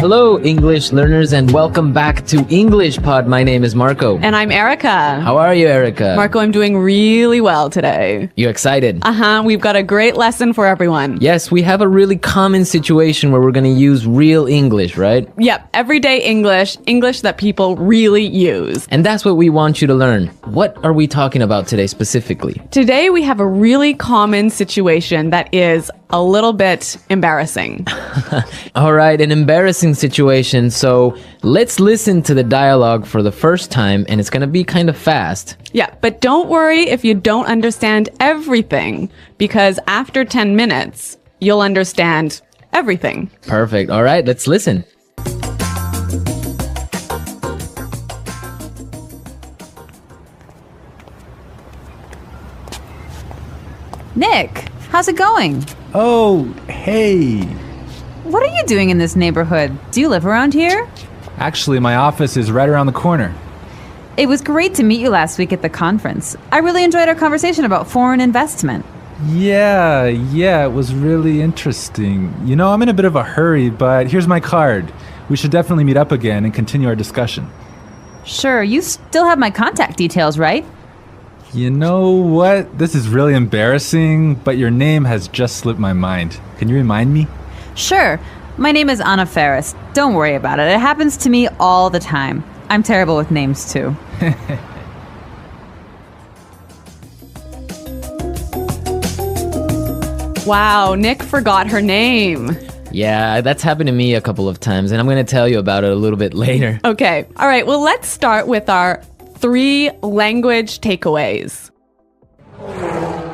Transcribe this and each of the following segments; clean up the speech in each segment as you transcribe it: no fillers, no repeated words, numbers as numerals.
Hello, English learners, and welcome back to English Pod. My name is Marco. And I'm Erica. How are you, Erica? Marco, I'm doing really well today. You excited? We've got a great lesson for everyone. Yes, we have a really common situation where we're going to use real English, right? Yep, everyday English, English that people really use. And that's what we want you to learn. What are we talking about today specifically? Today we have a really common situation that is a little bit embarrassing. All right, an embarrassing situation. So let's listen to the dialogue for the first time, and it's going to be kind of fast. Yeah, but don't worry if you don't understand everything, because after 10 minutes, you'll understand everything. Perfect. All right, let's listen. Nick, how's it going? Oh, hey. What are you doing in this neighborhood? Do you live around here? Actually, my office is right around the corner. It was great to meet you last week at the conference. I really enjoyed our conversation about foreign investment. Yeah, it was really interesting. You know, I'm in a bit of a hurry, but here's my card. We should definitely meet up again and continue our discussion. Sure, you still have my contact details, right? You know what? This is really embarrassing, but your name has just slipped my mind. Can you remind me? Sure. My name is Anna Ferris. Don't worry about it. It happens to me all the time. I'm terrible with names, too. Wow, Nick forgot her name. Yeah, that's happened to me a couple of times, and I'm going to tell you about it a little bit later. Okay, all right, well, let's start with our 3 language takeaways.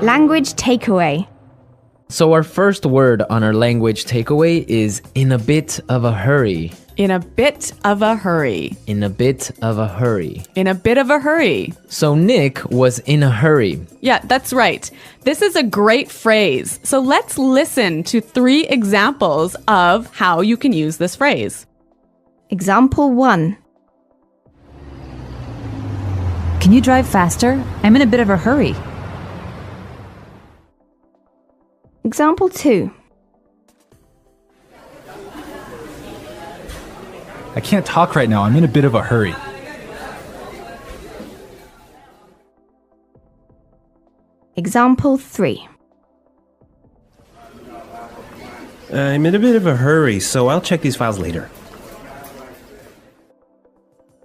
Language takeaway. So our first word on our language takeaway is in a bit of a hurry. In a bit of a hurry. In a bit of a hurry. In a bit of a hurry. So Nick was in a hurry. Yeah, that's right. This is a great phrase. So let's listen to 3 examples of how you can use this phrase. Example 1. Can you drive faster? I'm in a bit of a hurry. Example 2. I can't talk right now. I'm in a bit of a hurry. Example 3. I'm in a bit of a hurry, so I'll check these files later.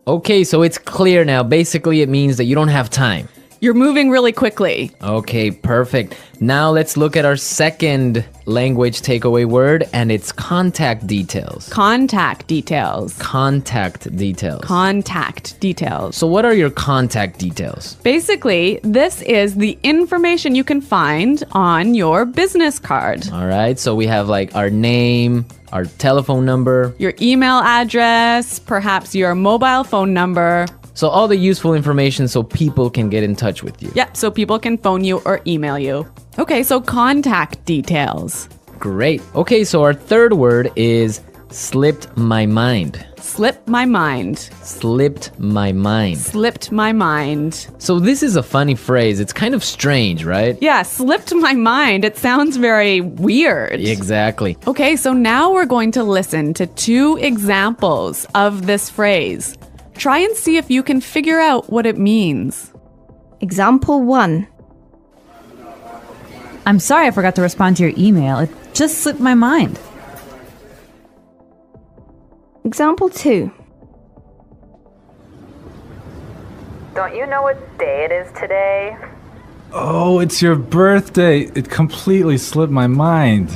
Okay, so it's clear now. Basically, it means that you don't have time. You're moving really quickly. Okay, perfect. Now let's look at our second language takeaway word, and it's contact details. Contact details. Contact details. Contact details. So what are your contact details? Basically, this is the information you can find on your business card. All right, so we have like our name, our telephone number. Your email address, perhaps your mobile phone number. So all the useful information so people can get in touch with you. Yep, so people can phone you or email you. Okay, so contact details. Great. Okay, so our third word is slipped my mind. Slipped my mind. Slipped my mind. Slipped my mind. So this is a funny phrase. It's kind of strange, right? Yeah, slipped my mind. It sounds very weird. Exactly. Okay, so now we're going to listen to 2 examples of this phrase. Try and see if you can figure out what it means. Example 1. I'm sorry I forgot to respond to your email. It just slipped my mind. Example 2. Don't you know what day it is today? Oh, it's your birthday. It completely slipped my mind.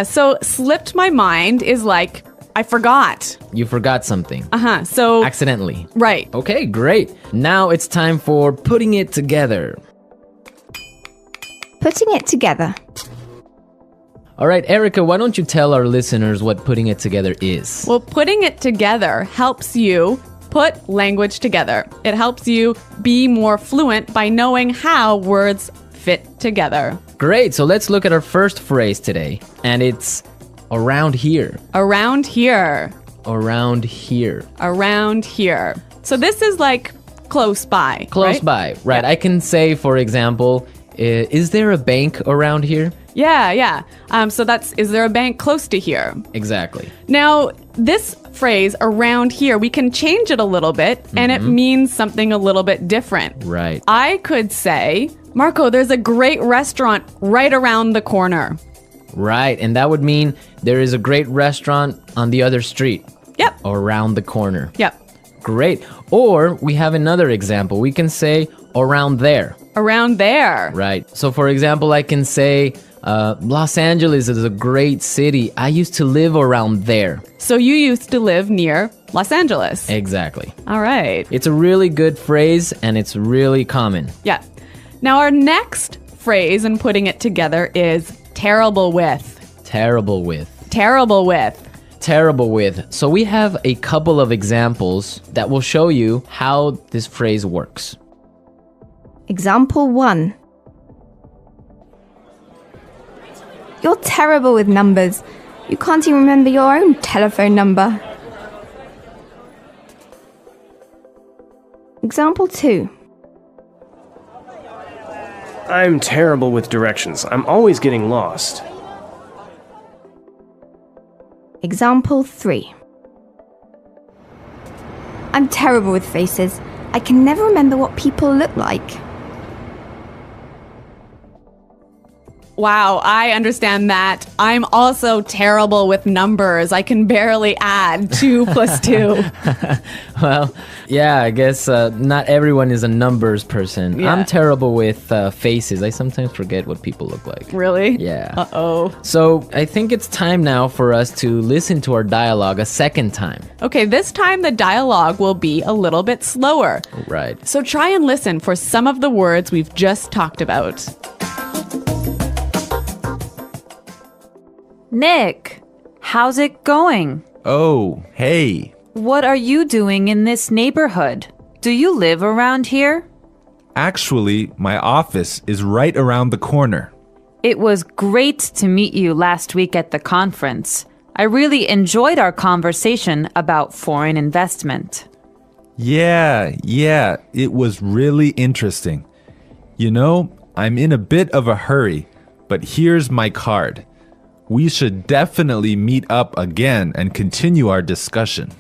So slipped my mind is like, I forgot. You forgot something. So Accidentally. right. Okay, great. Now it's time for putting it together. Putting it together. All right, Erica, why don't you tell our listeners what putting it together is? Well, putting it together helps you put language together. It helps you be more fluent by knowing how words fit together. Great, so let's look at our first phrase today, and it's around here. Around here. Around here. Around here. So this is like close by. Close right? by, right. Yeah. I can say, for example, is there a bank around here? Yeah. So that's, is there a bank close to here? Exactly. Now, this phrase around here, we can change it a little bit and it means something a little bit different. Right. I could say, Marco, there's a great restaurant right around the corner. Right. And that would mean there is a great restaurant on the other street. Yep. Or around the corner. Yep. Great. Or we have another example. We can say around there. Around there. Right. So for example, I can say Los Angeles is a great city. I used to live around there. So you used to live near Los Angeles. Exactly. All right. It's a really good phrase and it's really common. Yeah. Now our next phrase and putting it together is terrible with. Terrible with. Terrible with. Terrible with. So we have a couple of examples that will show you how this phrase works. Example 1. You're terrible with numbers. You can't even remember your own telephone number. Example 2. I'm terrible with directions. I'm always getting lost. Example 3. I'm terrible with faces. I can never remember what people look like. Wow, I understand that. I'm also terrible with numbers. I can barely add 2 plus 2. Well, yeah, I guess not everyone is a numbers person. Yeah. I'm terrible with faces. I sometimes forget what people look like. Really? Yeah. Uh-oh. So I think it's time now for us to listen to our dialogue a second time. Okay, this time the dialogue will be a little bit slower. Right. So try and listen for some of the words we've just talked about. Nick, how's it going? Oh, hey. What are you doing in this neighborhood? Do you live around here? Actually, my office is right around the corner. It was great to meet you last week at the conference. I really enjoyed our conversation about foreign investment. Yeah, it was really interesting. You know, I'm in a bit of a hurry, but here's my card. We should definitely meet up again and continue our discussion.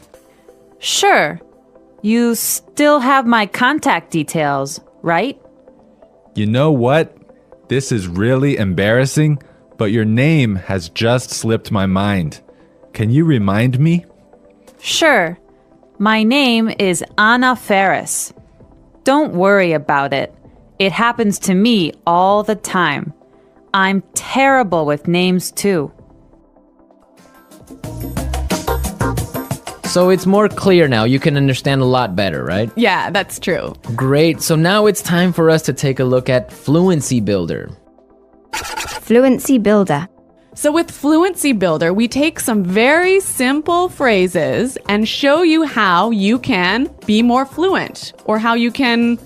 Sure. You still have my contact details, right? You know what? This is really embarrassing, but your name has just slipped my mind. Can you remind me? Sure. My name is Anna Ferris. Don't worry about it. It happens to me all the time. I'm terrible with names too. So it's more clear now. You can understand a lot better, right? Yeah, that's true. Great. So now it's time for us to take a look at Fluency Builder. Fluency Builder. So with Fluency Builder, we take some very simple phrases and show you how you can be more fluent or how you can,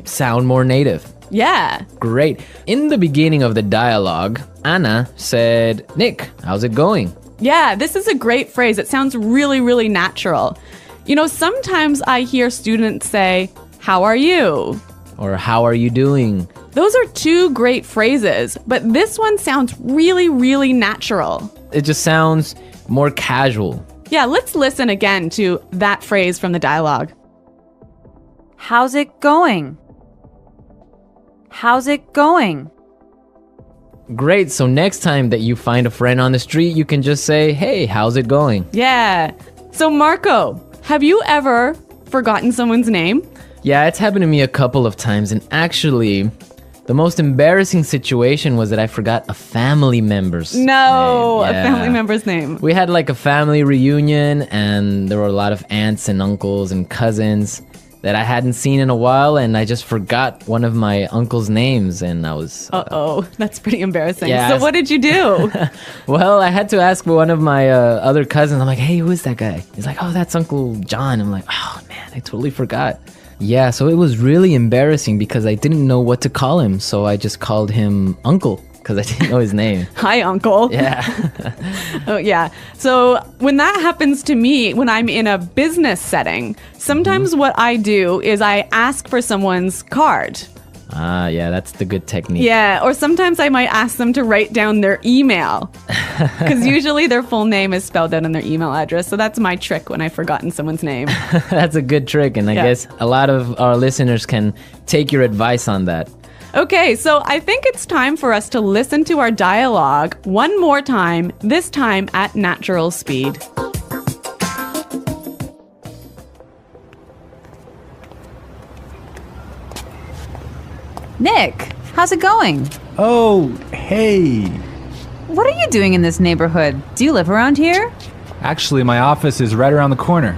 Sound more native. yeah. Great. In the beginning of the dialogue, Anna said, Nick, how's it going? Yeah, this is a great phrase. It sounds really, really natural. You know, sometimes I hear students say, how are you? Or how are you doing? Those are 2 great phrases, but this one sounds really, really natural. It just sounds more casual. Yeah, let's listen again to that phrase from the dialogue. How's it going? How's it going? Great. So next time that you find a friend on the street, you can just say, hey, how's it going? Yeah. So Marco, have you ever forgotten someone's name? Yeah, it's happened to me a couple of times. And actually, the most embarrassing situation was that I forgot a family member's name. No, a Yeah. family member's name. We had like a family reunion and there were a lot of aunts and uncles and cousins that I hadn't seen in a while, and I just forgot one of my uncle's names, and I was... Uh-oh, that's pretty embarrassing. Yeah, So what did you do? Well, I had to ask one of my other cousins. I'm like, hey, who is that guy? He's like, oh, that's Uncle John. I'm like, oh, man, I totally forgot. Yeah, so it was really embarrassing because I didn't know what to call him, so I just called him Uncle because I didn't know his name. Hi, Uncle. Yeah. Oh, yeah. So when that happens to me, when I'm in a business setting, sometimes what I do is I ask for someone's card. Ah, yeah, that's the good technique. Yeah, or sometimes I might ask them to write down their email. Because usually their full name is spelled out in their email address. So that's my trick when I've forgotten someone's name. That's a good trick, and I guess a lot of our listeners can take your advice on that. Okay, so I think it's time for us to listen to our dialogue one more time, this time at natural speed. Nick, how's it going? Oh, hey. What are you doing in this neighborhood? Do you live around here? Actually, my office is right around the corner.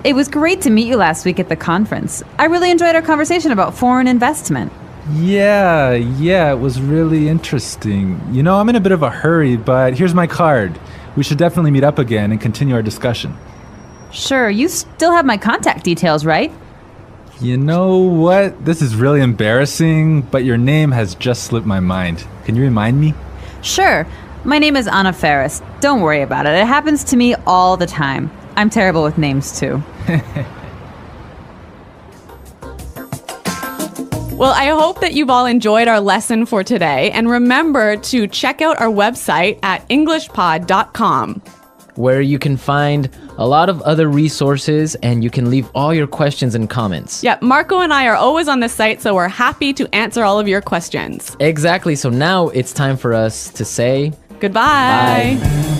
It was great to meet you last week at the conference. I really enjoyed our conversation about foreign investment. Yeah, it was really interesting. You know, I'm in a bit of a hurry, but here's my card. We should definitely meet up again and continue our discussion. Sure, you still have my contact details, right? You know what? This is really embarrassing, but your name has just slipped my mind. Can you remind me? Sure. My name is Anna Ferris. Don't worry about it. It happens to me all the time. I'm terrible with names, too. Well, I hope that you've all enjoyed our lesson for today. And remember to check out our website at englishpod.com, where you can find a lot of other resources and you can leave all your questions and comments. Yeah, Marco and I are always on the site, so we're happy to answer all of your questions. Exactly. So now it's time for us to say goodbye. Bye.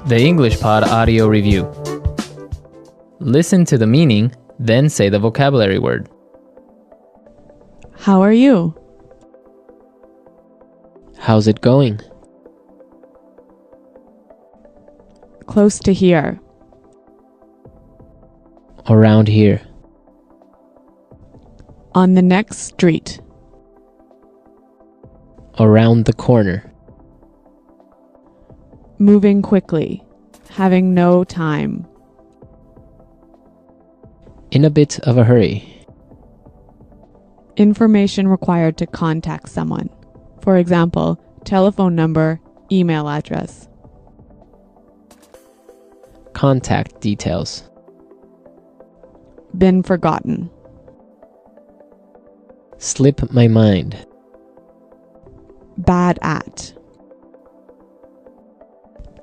The English Pod Audio Review. Listen to the meaning, then say the vocabulary word. How are you? How's it going? Close to here. Around here. On the next street. Around the corner. Moving quickly. Having no time. In a bit of a hurry. Information required to contact someone. For example, telephone number, email address. Contact details. Been forgotten. Slip my mind. Bad at.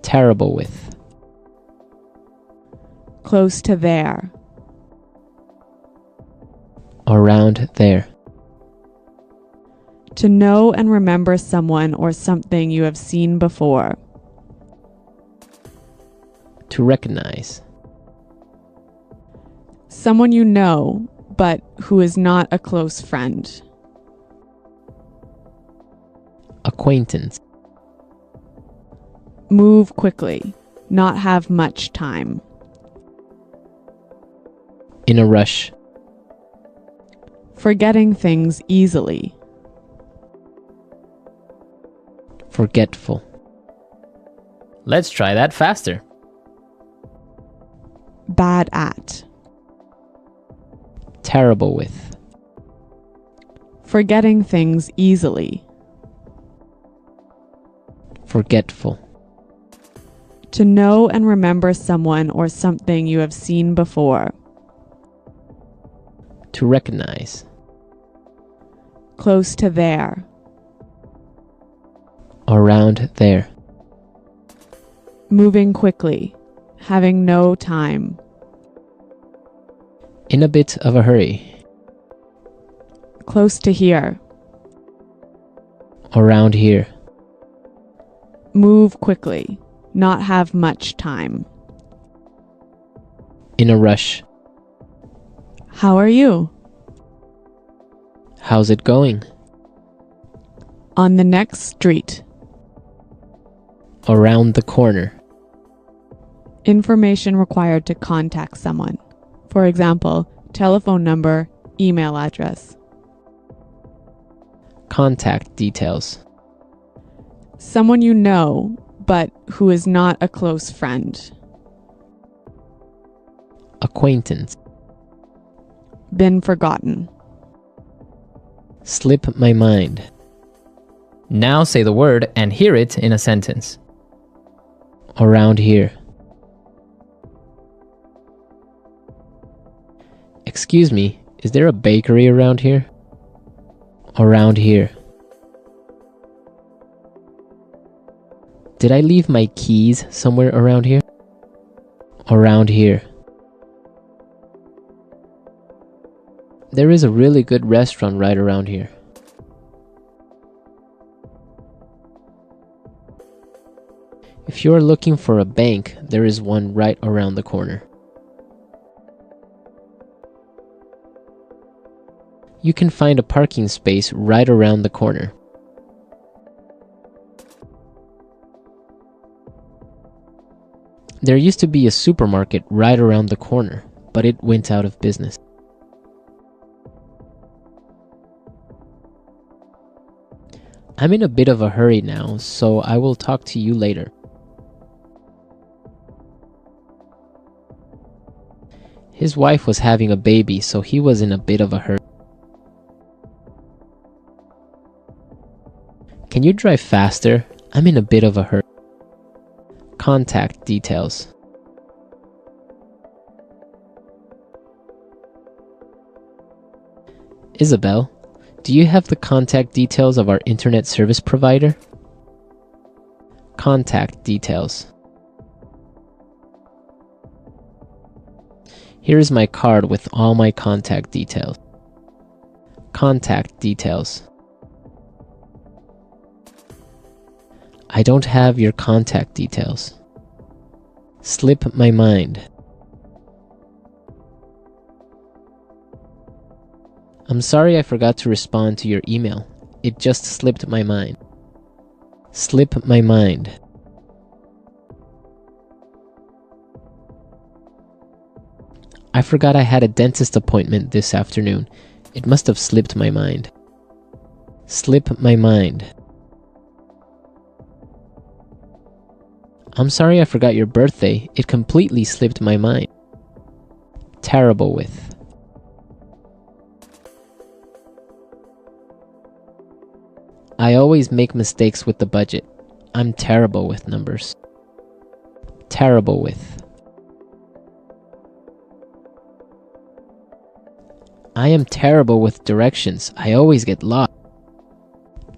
Terrible with. Close to there. Around there. To know and remember someone or something you have seen before. To recognize. Someone you know, but who is not a close friend. Acquaintance. Move quickly. Not have much time. In a rush. Forgetting things easily. Forgetful. Let's try that faster. Bad at. Terrible with. Forgetting things easily. Forgetful. To know and remember someone or something you have seen before. To recognize. Close to there. Around there. Moving quickly. Having no time. In a bit of a hurry. Close to here. Around here. Move quickly. Not have much time. In a rush. How are you? How's it going? On the next street. Around the corner. Information required to contact someone. For example, telephone number, email address. Contact details. Someone you know, but who is not a close friend. Acquaintance. Been forgotten. Slip my mind. Now say the word and hear it in a sentence. Around here. Excuse me, is there a bakery around here? Around here. Did I leave my keys somewhere around here? Around here. There is a really good restaurant right around here. If you are looking for a bank, there is one right around the corner. You can find a parking space right around the corner. There used to be a supermarket right around the corner, but it went out of business. I'm in a bit of a hurry now, so I will talk to you later. His wife was having a baby, so he was in a bit of a hurry. Can you drive faster? I'm in a bit of a hurry. Contact details. Isabel, do you have the contact details of our internet service provider? Contact details. Here is my card with all my contact details. Contact details. I don't have your contact details. Slip my mind. I'm sorry I forgot to respond to your email. It just slipped my mind. Slip my mind. I forgot I had a dentist appointment this afternoon. It must have slipped my mind. Slip my mind. I'm sorry I forgot your birthday. It completely slipped my mind. Terrible with. I always make mistakes with the budget. I'm terrible with numbers. Terrible with. I am terrible with directions. I always get lost.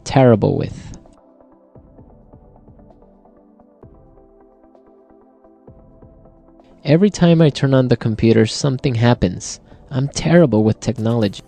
Terrible with. Every time I turn on the computer, something happens. I'm terrible with technology.